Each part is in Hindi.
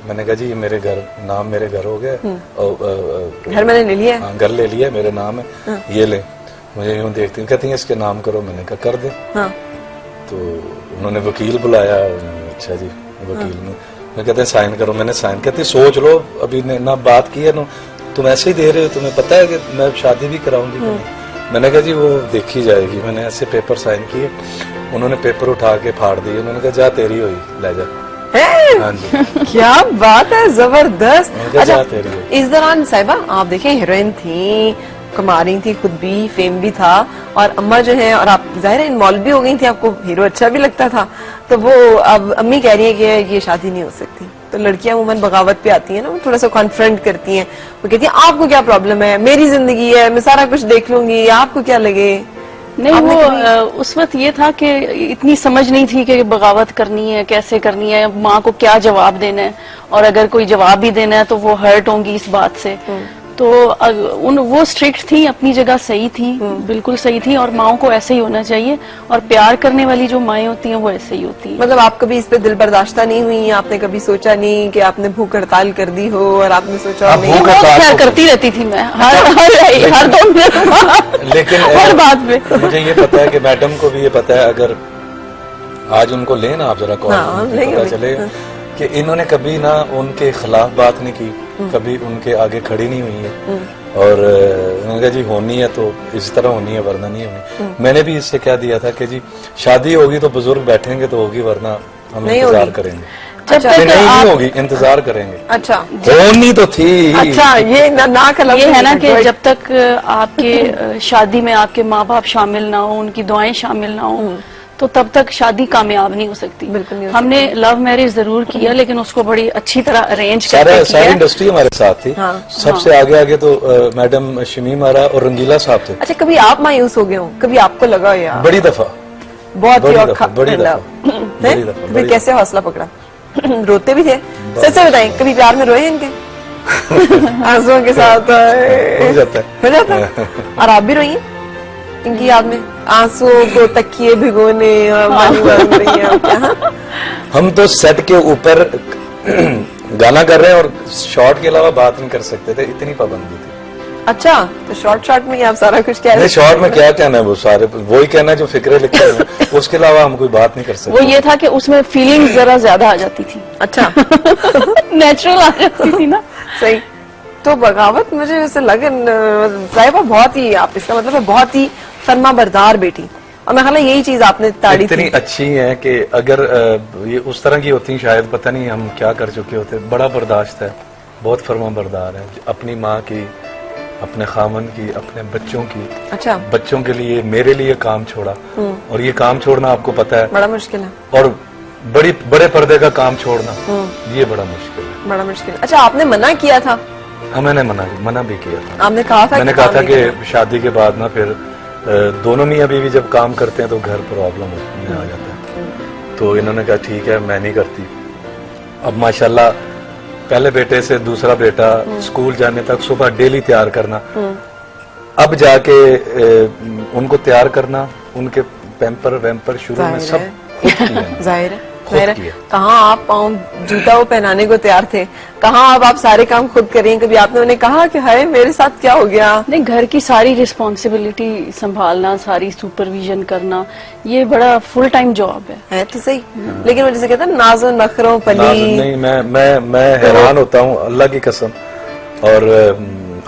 मैंने कहा जी ये मेरे घर नाम मेरे घर हो गया, घर मैंने ले लिया, घर ले लिया, मेरे नाम है, ये ले। मुझे यूँ देखती हूँ, कहती है इसके नाम करो। मैंने कहा कर दे। तो उन्होंने वकील बुलाया। अच्छा जी वकील ने, मैं कहते हैं साइन करो। मैंने साइन, कहती सोच लो, अभी ना बात की है ना, तुम ऐसे ही दे रहे हो, तुम्हें पता है कि मैं शादी भी कराऊंगी। मैंने कहा जी वो देखी जाएगी। मैंने ऐसे पेपर साइन किए, उन्होंने पेपर उठा के फाड़ दिए। उन्होंने कहा जा तेरी हुई, ले जा। हाँ जी क्या बात है, जबरदस्त। अच्छा तेरी इस दौरान साहिबा आप देखें हीरोइन थी, कमा रही थी, खुद भी फेम भी था, और अम्मा जो है, और आप जाहिर है इन्वॉल्व भी हो गई थी, आपको हीरो अच्छा भी लगता था, तो वो अब अम्मी कह रही है कि ये शादी नहीं हो सकती। तो लड़कियां उमन बगावत पे आती हैं ना, वो थोड़ा सा कॉन्फ्रंट करती हैं, वो कहती है आपको क्या प्रॉब्लम है, मेरी जिंदगी है, मैं सारा कुछ देख लूंगी, आपको क्या लगे। नहीं वो उस वक्त ये था कि इतनी समझ नहीं थी कि बगावत करनी है, कैसे करनी है, माँ को क्या जवाब देना है, और अगर कोई जवाब भी देना है तो वो हर्ट होंगी इस बात से। तो वो स्ट्रिक्ट थी, अपनी जगह सही थी, बिल्कुल सही थी, और माओ को ऐसे ही होना चाहिए, और प्यार करने वाली जो माएँ होती हैं वो ऐसे ही होती हैं। मतलब आप कभी इस पे दिल बर्दाश्त नहीं हुई, आपने कभी सोचा नहीं कि आपने भूख हड़ताल कर दी हो, और आपने सोचा नहीं? बहुत ख्याल करती रहती थी मैं, हर 2 मिनट लेकिन हर बात में। मुझे ये पता है कि मैडम को भी ये पता है, अगर आज उनको लेना आप जरा कॉल, पता चले कि इन्होंने कभी ना उनके खिलाफ बात नहीं की, कभी उनके आगे खड़ी नहीं हुई है, और उन्होंने कहा जी होनी है तो इस तरह होनी है, वरना नहीं होनी। मैंने भी इससे क्या दिया था कि जी शादी होगी तो बुजुर्ग बैठेंगे तो होगी, वरना हम इंतजार करेंगे। जब तक नहीं होगी इंतजार करेंगे। अच्छा होनी तो थी। अच्छा ये ना ये है ना कि जब तक आपके शादी में आपके माँ बाप शामिल ना हो, उनकी दुआएं शामिल ना हो, तो तब तक शादी कामयाब नहीं हो सकती। बिल्कुल नहीं हो हमने लव मैरिज जरूर किया, लेकिन उसको बड़ी अच्छी तरह अरेंज करके किया। सारी इंडस्ट्री हमारे साथ थी। सबसे आगे आगे तो मैडम शमीम आरा और रंगीला साहब थे। अच्छा कभी आप मायूस हो गए हो, कभी आपको लगा यार? बड़ी दफा, बहुत बड़ी ही दफा। कैसे हौसला पकड़ा? रोते भी थे? सच से बताएं, कभी प्यार में रोए इनके? आंसुओं के साथ हो जाता है। और आप भी रोई इनकी याद में, आंसुओं को तकिए भिगोने और पानी बन रही है क्या? हम तो सेट के ऊपर गाना कर रहे हैं और शॉर्ट के अलावा बात नहीं कर सकते थे, इतनी पाबंदी थी। अच्छा तो शॉर्ट में आप सारा कुछ कह रहे हैं? शॉर्ट में क्या कहना है, वो सारे वही कहना है जो फिक्रे लिखते हैं, उसके अलावा हम कोई बात नहीं कर सकते। वो ये था कि उसमें फीलिंग जरा ज्यादा आ जाती थी। अच्छा नेचुरल आ जाती थी ना। सही। तो बगावत मुझे वैसे लगे साहिबा बहुत ही, आप इसका मतलब है बहुत ही फरमा बरदार बेटी, और मैं ख्याल यही चीज आपने ताड़ी इतनी अच्छी है कि अगर ये उस तरह की होती शायद पता नहीं हम क्या कर चुके होते। बड़ा बर्दाश्त है, बहुत फरमा बरदार है, अपनी माँ की, अपने खामन की, अपने बच्चों की। अच्छा बच्चों के लिए, मेरे लिए काम छोड़ा, और ये काम छोड़ना आपको पता है बड़ा मुश्किल है, और बड़े पर्दे का काम छोड़ना ये बड़ा मुश्किल है, बड़ा मुश्किल है। अच्छा आपने मना किया था? हाँ मैंने मना भी किया था। आपने कहा था? मैंने कहा था कि शादी के बाद ना फिर दोनों मियां बीवी जब काम करते हैं तो घर प्रॉब्लम में आ जाता है। तो इन्होंने कहा ठीक है मैं नहीं करती। अब माशाल्लाह पहले बेटे से दूसरा बेटा स्कूल जाने तक सुबह डेली तैयार करना, अब जाके उनको तैयार करना, उनके पैम्पर वैम्पर शुरू में सब खुद किया। जाहिर है कहाँ आप पाँव जूता वो पहनाने को तैयार थे, कहाँ अब आप सारे काम खुद करें? कभी आपने उन्हें कहा कि हाय मेरे साथ क्या हो गया? नहीं, घर की सारी रिस्पॉन्सिबिलिटी संभालना, सारी सुपरविजन करना, ये बड़ा फुल टाइम जॉब है तो सही। लेकिन वो जैसे कहते हैं नाज़ो नखरों पली। नहीं मैं हैरान होता हूँ अल्लाह की कसम, और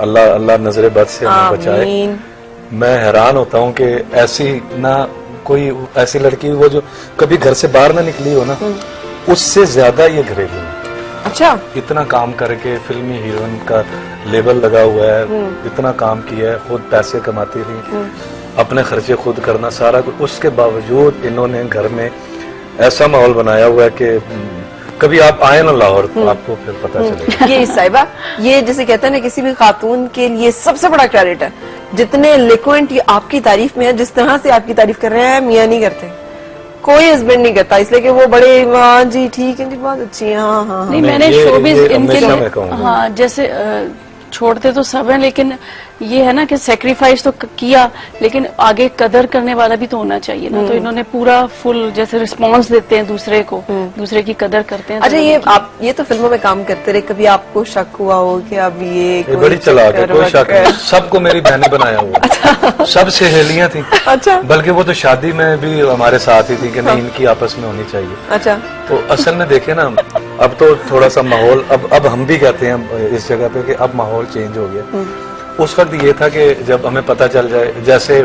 अल्लाह नजरे बद से हमें बचाए। मैं हैरान होता हूँ कि ऐसी ना कोई ऐसी लड़की वो जो कभी घर से बाहर ना निकली हो ना, उससे ज्यादा ये घरेलू है। अच्छा इतना काम करके फिल्मी हीरोइन का लेबल लगा हुआ है, इतना काम किया है, खुद पैसे कमाती रही, अपने खर्चे खुद करना सारा कुछ, उसके बावजूद इन्होंने घर में ऐसा माहौल बनाया हुआ है कि कभी आप आए ना लाहौर तो आपको फिर पता चलेगा। ये साहिबा, ये जैसे कहते हैं ना किसी भी खातून के लिए सबसे बड़ा क्रेडिट है, जितने लिक्वेंट आपकी तारीफ में है, जिस तरह से आपकी तारीफ कर रहे हैं, मियाँ नहीं करते, कोई हस्बैंड नहीं करता, इसलिए कि वो बड़े हाँ जी ठीक है जी बहुत अच्छी है। हाँ नहीं मैंने शोबिज इनके लिए, हाँ जैसे छोड़ते तो सब हैं, लेकिन ये है ना कि सेक्रीफाइस तो किया, लेकिन आगे कदर करने वाला भी तो होना चाहिए ना। तो इन्होंने पूरा फुल जैसे रिस्पांस देते हैं दूसरे को, दूसरे की कदर करते हैं। अच्छा, ये तो फिल्मों में काम करते रहे, कभी आपको शक हुआ हो कि अब ये बड़ी चालाक है, कोई शक नहीं। सबको मेरी बहनें बनाया हुआ, सब सहेलियां थी। अच्छा, बल्कि वो तो शादी में भी हमारे साथ ही थी कि नहीं इनकी आपस में होनी चाहिए। अच्छा, तो असल में देखे ना, अब तो थोड़ा सा माहौल, अब हम भी कहते हैं इस जगह पे कि अब माहौल चेंज हो गया। उस वक्त ये था कि जब हमें पता चल जाए, जैसे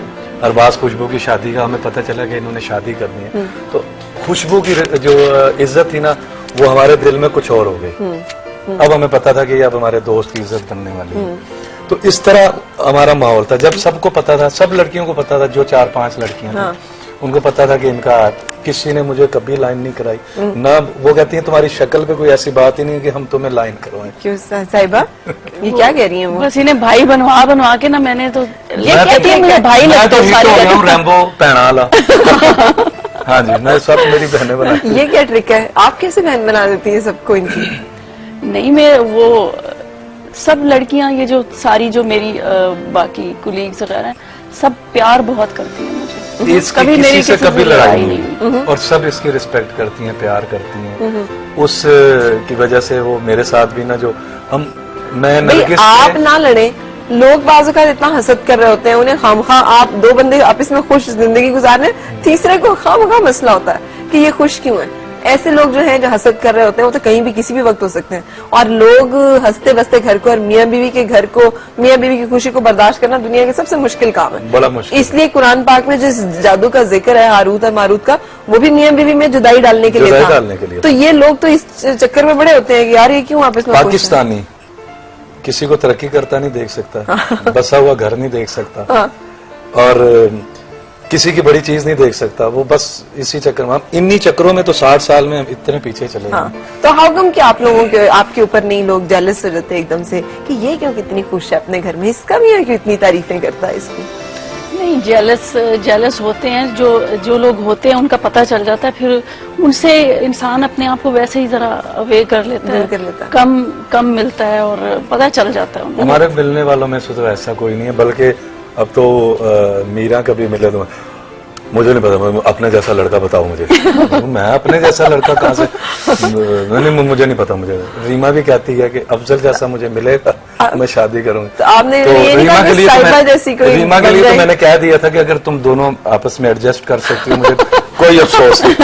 अरबाज खुशबू की शादी का हमें पता चला कि इन्होंने शादी करनी है, तो खुशबू की जो इज्जत थी ना वो हमारे दिल में कुछ और हो गई। अब हमें पता था कि अब हमारे दोस्त की इज्जत बनने वाली है। तो इस तरह हमारा माहौल था। जब सबको पता था, सब लड़कियों को पता था, जो 4-5 लड़कियां थी उनको पता था कि इनका, किसी ने मुझे कभी लाइन नहीं कराई ना। वो कहती है तुम्हारी शक्ल पे कोई ऐसी बात ही नहीं है कि हम तुम्हें लाइन करवाएं। क्यों साहिबा, ये क्या कह रही हैं वो? बस इन्हें भाई बनवा के ना, मैंने तो ये कहती है मुझे भाई मैं लगता तो है सारे। रैम्बो पैना वाला। हाँ जी, मैं सब मेरी बहनें बना। ये क्या ट्रिक है? आप कैसे बहन बना देती है सबको इनकी? नहीं, मैं वो सब लड़कियां, ये जो सारी जो मेरी बाकी कुलीग्स वगैरह हैं, सब प्यार बहुत करती हैं मुझे। कभी किसी से कभी लड़ाई नहीं, और सब इसकी रिस्पेक्ट करती हैं, प्यार करती हैं। उस की वजह से वो मेरे साथ भी ना, जो मैं नरगिस, आप ना लड़े, लोग बाजू का इतना हसद कर रहे होते हैं, उन्हें खामखा, आप 2 बंदे आपस में खुश जिंदगी गुजारने, तीसरे को खामखा मसला होता है कि ये खुश क्यों है। ऐसे लोग जो हैं जो हसद कर रहे होते हैं, वो तो कहीं भी किसी भी वक्त हो सकते हैं। और लोग हंसते बसते घर को और मियाँ बीवी के घर को, मियाँ बीवी की खुशी को बर्दाश्त करना दुनिया के सबसे मुश्किल काम है, बड़ा मुश्किल। इसलिए कुरान पाक में जिस जादू का जिक्र है हारूत और मारूत का, वो भी मियाँ बीवी में जुदाई डालने के लिए था। तो ये लोग तो इस चक्कर में बड़े होते हैं कि यार ये क्यों आपस में। पाकिस्तानी किसी को तरक्की करता नहीं देख सकता, बसा हुआ घर नहीं देख सकता, और किसी की बड़ी चीज नहीं देख सकता। वो बस इसी चक्कर में, इन्हीं चक्करों में तो 60 साल में इतने पीछे चले गए। तो हाउ कम कि आप लोगों के, आपके ऊपर नहीं लोग जेलस हो जाते एकदम से कि ये क्यों कितनी खुश है अपने घर में, इसका भी है क्यों इतनी तारीफें करता है इसकी? नहीं, जेलस होते हैं जो लोग होते हैं, उनका पता चल जाता है, फिर उनसे इंसान अपने आप को वैसे ही जरा अवे कर लेता है, कम मिलता है और पता चल जाता है उनको। हमारे मिलने वालों में से तो ऐसा कोई नहीं है, बल्कि अब तो मीरा कभी मिले तो मुझे नहीं पता, अपने जैसा लड़का बताओ मुझे। मैं अपने जैसा लड़का कहाँ से, नहीं मुझे नहीं पता। मुझे रीमा भी कहती है कि अफजल जैसा मुझे मिलेगा मैं शादी करूंगी। तो आपने तो रीमा के लिए तो मैंने कह दिया था कि अगर तुम दोनों आपस में एडजस्ट कर सकती हो मुझे कोई अफसोस नहीं।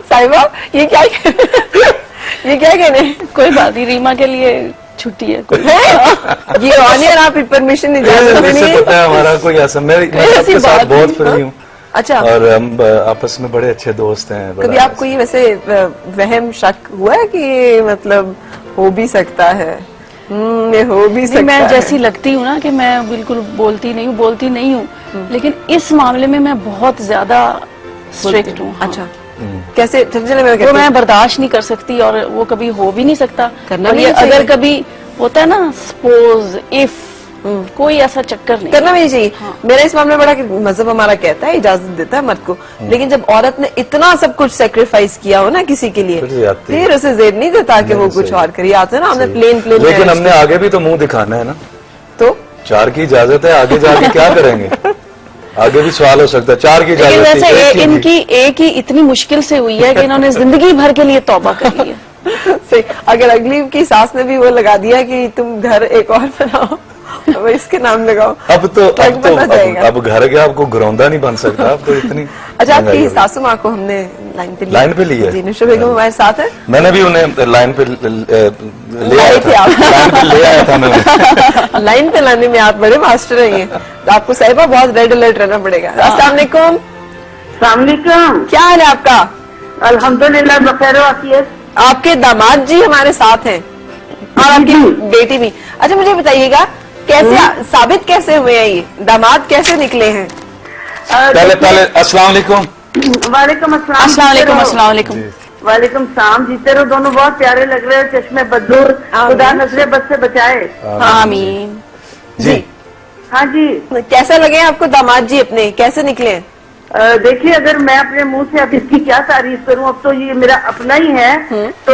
साहिबा ये क्या कहने? कोई बात नहीं, रीमा के लिए छुट्टी है कोई। ये ऑनियर आप परमिशन नहीं देते? पता है हमारा कोई ऐसा, मैं आपके साथ बहुत फ्री हूँ। अच्छा, और हम आपस में बड़े अच्छे दोस्त हैं। कभी आपको ये वैसे वहम शक हुआ है कि ये मतलब हो भी सकता है? ये हो भी सकता है। मैं जैसी लगती हूँ ना कि मैं बिल्कुल बोलती नहीं हूँ, लेकिन इस मामले में मैं बहुत ज्यादा स्ट्रिक्ट हूँ। अच्छा, कैसे? वो मैं बर्दाश्त नहीं कर सकती और वो कभी हो भी नहीं सकता। और ये अगर कभी होता है ना, सपोज इफ कोई ऐसा चक्कर नहीं करना भी नहीं चाहिए। मेरा इस मामले में बड़ा कि मजहब हमारा कहता है, इजाजत देता है मर्द को, लेकिन जब औरत ने इतना सब कुछ सेक्रीफाइस किया हो ना किसी के लिए, फिर उसे जेद नहीं देता कि वो कुछ और करे। आते ना हमने प्लेन लेकिन हमने आगे भी तो मुंह दिखाना है ना, तो 4 की इजाजत है, आगे जाके क्या करेंगे? आगे भी सवाल हो सकता है। 4 की इजाजत। वैसे इनकी एक ही इतनी मुश्किल से हुई है कि इन्होंने जिंदगी भर के लिए तौबा कर ली है। अगर अगली की सास ने भी वो लगा दिया कि तुम घर एक और बनाओ, अब इसके नाम लगाओ, अब घर गया, आपको घरौंदा नहीं बन सकता। अब तो इतनी। अच्छा, आपकी सासू माँ को हमने लाइन पे ली है जी, नुशा बेगम हमारे साथ है। मैंने भी उन्हें लाइन पे ले आया था। मैं लाइन पे लाने में आप बड़े मास्टर हैं। तो आपको साहिबा बहुत रेड अलर्ट रहना पड़ेगा। अस्सलाम वालेकुम। क्या हाल है आपका? अल्हम्दुलिल्लाह बखैर वाफियत। आपके दामाद जी हमारे साथ हैं और आपकी बेटी भी। अच्छा, मुझे बताइएगा कैसे साबित कैसे हुए हैं, ये दामाद कैसे निकले हैं? पहले अस्सलाम वालेकुम। वालेकुम अस्सलाम वालेकुम सलाम। जीते रहो, दोनों बहुत प्यारे लग रहे हैं। चश्मे बदूर, खुदा नजरे बद से बचाए। आमीन जी। हाँ जी। कैसे लगे आपको दामाद जी अपने, कैसे निकले? देखिए, अगर मैं अपने मुंह से अब इसकी क्या तारीफ करूं, अब तो ये मेरा अपना ही है। तो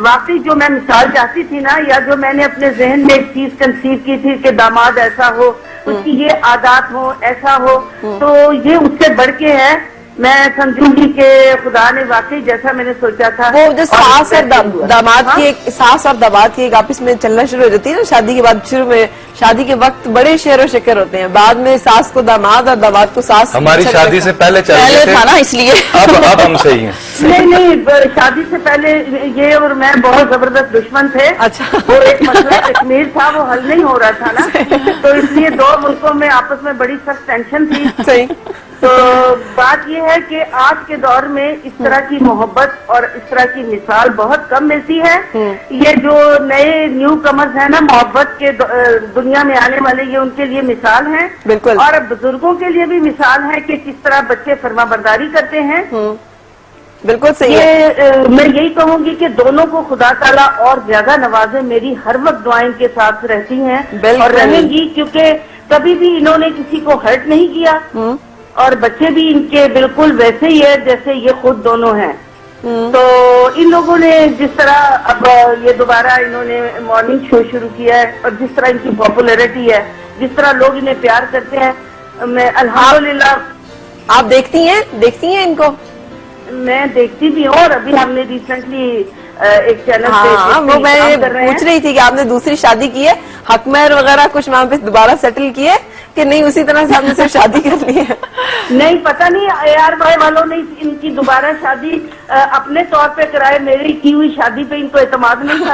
वाकई जो मैं मिसाल चाहती थी ना, या जो मैंने अपने जहन में एक चीज कंसीव की थी कि दामाद ऐसा हो, उसकी ये आदत हो, ऐसा हो, तो ये उससे बढ़ के है। मैं समझूंगी कि खुदा ने वाकई जैसा मैंने सोचा था, वो जो सास और दामाद हाँ? की एक सास और दामाद की एक आपस में चलना शुरू हो जाती है ना शादी के बाद। शुरू में शादी के वक्त बड़े शेर और शिकर होते हैं, बाद में सास को दामाद और दामाद को सास। हमारी शादी से पहले चल रहे थे था ना, इसलिए अब हम सही हैं। नहीं, शादी से पहले ये और मैं बहुत जबरदस्त दुश्मन थे। अच्छा। वो एक मसला कश्मीर था, वो हल नहीं हो रहा था ना, तो इसलिए दो मुल्कों में आपस में बड़ी सख्त टेंशन थी। सही। तो बात यह है कि आज के दौर में इस तरह की मोहब्बत और इस तरह की मिसाल बहुत कम मिलती है। ये जो नए न्यू कमर्स है ना, मोहब्बत के दुनिया में आने वाले, ये उनके लिए मिसाल है। बिल्कुल। और बुजुर्गों के लिए भी मिसाल है कि किस तरह बच्चे फरमाबरदारी करते हैं। बिल्कुल सही है। ये मैं यही कहूंगी कि दोनों को खुदा ताला और ज्यादा नवाजे। मेरी हर वक्त दुआएं के साथ रहती हैं और रहेंगी, क्योंकि कभी भी इन्होंने किसी को हर्ट नहीं किया और बच्चे भी इनके बिल्कुल वैसे ही है जैसे ये खुद दोनों हैं। तो इन लोगों ने जिस तरह अब ये दोबारा इन्होंने मॉर्निंग शो शुरू किया है और जिस तरह इनकी पॉपुलैरिटी है, जिस तरह लोग इन्हें प्यार करते हैं, मैं अल्हम्दुलिल्लाह। आप देखती हैं इनको? मैं देखती भी हूँ और अभी हमने रिसेंटली एक चैनल हाँ, पे वो मैं कर रहे पूछ हैं। रही थी कि आपने दूसरी शादी की है, हकमर वगैरह कुछ वहाँ पे दोबारा सेटल किए कि नहीं, उसी तरह से आपने सिर्फ शादी कर ली है? नहीं, पता नहीं ARY वालों ने इनकी दोबारा शादी अपने तौर पे कराए, मेरी की हुई शादी पे इनको एतमाद नहीं था।